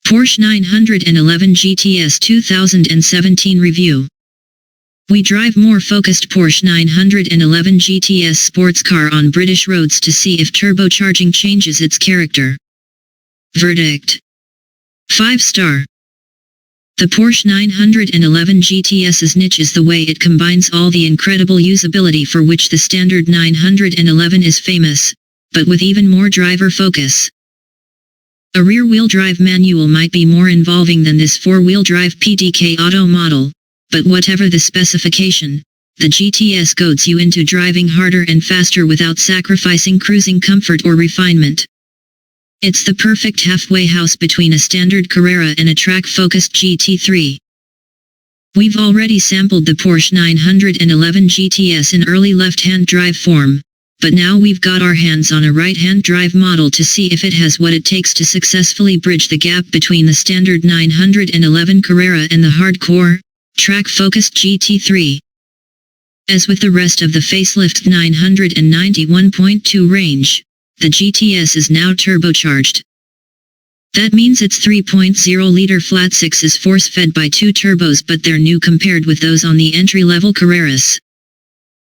Porsche 911 GTS 2017 Review. We drive more focused Porsche 911 GTS sports car on British roads to see if turbocharging changes its character. Verdict: 5-star. The Porsche 911 GTS's niche is the way it combines all the incredible usability for which the standard 911 is famous, but with even more driver focus. A rear-wheel drive manual might be more involving than this four-wheel drive PDK Auto model, but whatever the specification, the GTS goads you into driving harder and faster without sacrificing cruising comfort or refinement. It's the perfect halfway house between a standard Carrera and a track-focused GT3. We've already sampled the Porsche 911 GTS in early left-hand drive form, but now we've got our hands on a right-hand drive model to see if it has what it takes to successfully bridge the gap between the standard 911 Carrera and the hardcore, track-focused GT3. As with the rest of the facelift 991.2 range, the GTS is now turbocharged. That means its 3.0-liter flat-six is force-fed by two turbos, but they're new compared with those on the entry-level Carreras.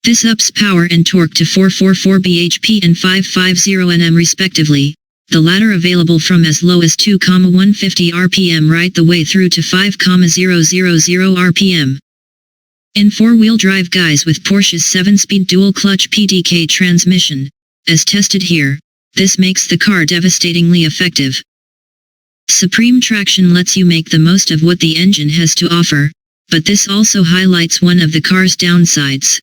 This ups power and torque to 444 bhp and 550 Nm respectively, the latter available from as low as 2,150 rpm right the way through to 5,000 rpm. In four-wheel drive guys with Porsche's 7-speed dual-clutch PDK transmission, as tested here, this makes the car devastatingly effective. Supreme traction lets you make the most of what the engine has to offer, but this also highlights one of the car's downsides.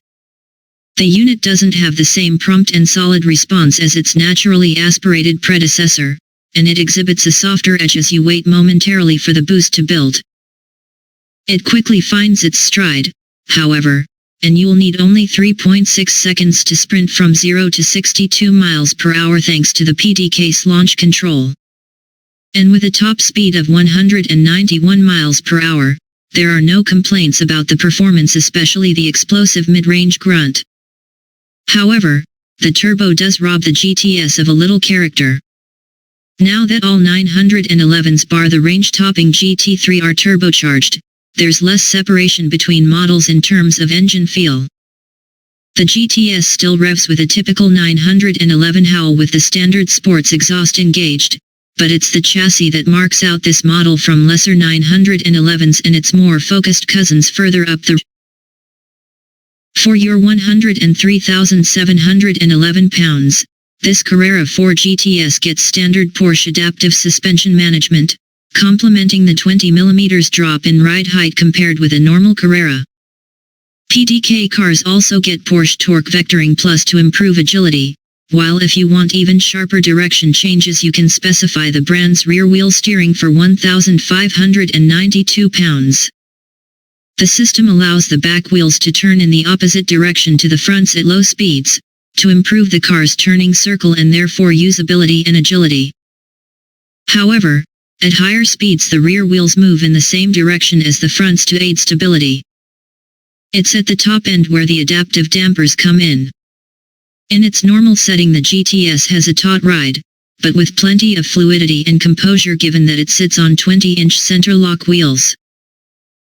The unit doesn't have the same prompt and solid response as its naturally aspirated predecessor, and it exhibits a softer edge as you wait momentarily for the boost to build. It quickly finds its stride, however, and you'll need only 3.6 seconds to sprint from 0 to 62 miles per hour thanks to the PDK's launch control. And with a top speed of 191 miles per hour, there are no complaints about the performance, especially the explosive mid-range grunt. However, the turbo does rob the GTS of a little character. Now that all 911s bar the range-topping GT3 are turbocharged, there's less separation between models in terms of engine feel. The GTS still revs with a typical 911 howl with the standard sports exhaust engaged, but it's the chassis that marks out this model from lesser 911s and its more focused cousins further up the. For your £103,711, this Carrera 4 GTS gets standard Porsche adaptive suspension management, complementing the 20mm drop in ride height compared with a normal Carrera. PDK cars also get Porsche Torque Vectoring Plus to improve agility, while if you want even sharper direction changes you can specify the brand's rear-wheel steering for £1,592. The system allows the back wheels to turn in the opposite direction to the fronts at low speeds, to improve the car's turning circle and therefore usability and agility. However, at higher speeds the rear wheels move in the same direction as the fronts to aid stability. It's at the top end where the adaptive dampers come in. In its normal setting the GTS has a taut ride, but with plenty of fluidity and composure given that it sits on 20-inch center lock wheels.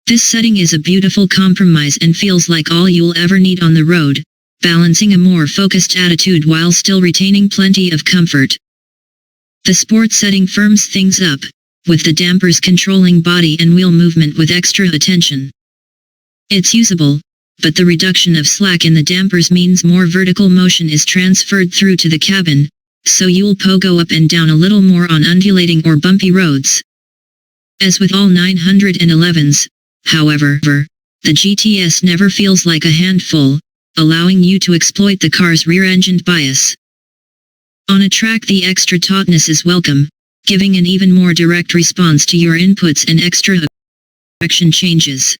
This setting is a beautiful compromise and feels like all you'll ever need on the road, balancing a more focused attitude while still retaining plenty of comfort. The sport setting firms things up, with the dampers controlling body and wheel movement with extra attention. It's usable, but the reduction of slack in the dampers means more vertical motion is transferred through to the cabin, so you'll pogo up and down a little more on undulating or bumpy roads. As with all 911s, however, the GTS never feels like a handful, allowing you to exploit the car's rear-engined bias. On a track the extra tautness is welcome, giving an even more direct response to your inputs and extra direction changes.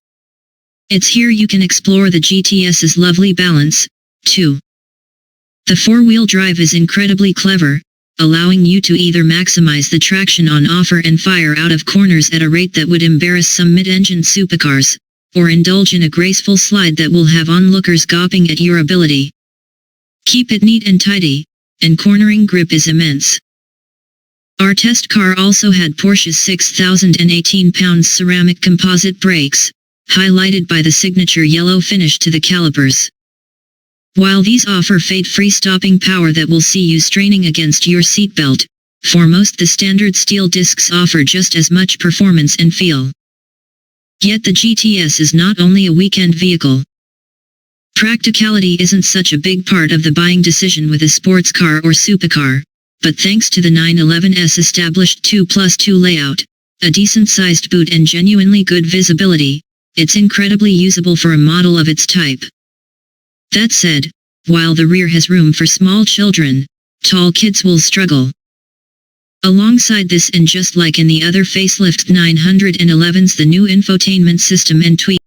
It's here you can explore the GTS's lovely balance, too. The four-wheel drive is incredibly clever, allowing you to either maximize the traction on offer and fire out of corners at a rate that would embarrass some mid-engine supercars, or indulge in a graceful slide that will have onlookers gawping at your ability. Keep it neat and tidy, and cornering grip is immense. Our test car also had Porsche's 6,018 pounds ceramic composite brakes, highlighted by the signature yellow finish to the calipers. While these offer fade-free stopping power that will see you straining against your seatbelt, for most the standard steel discs offer just as much performance and feel. Yet the GTS is not only a weekend vehicle. Practicality isn't such a big part of the buying decision with a sports car or supercar, but thanks to the 911's established 2+2 layout, a decent-sized boot and genuinely good visibility, it's incredibly usable for a model of its type. That said, while the rear has room for small children, tall kids will struggle. Alongside this, and just like in the other facelift 911s, the new infotainment system and tweak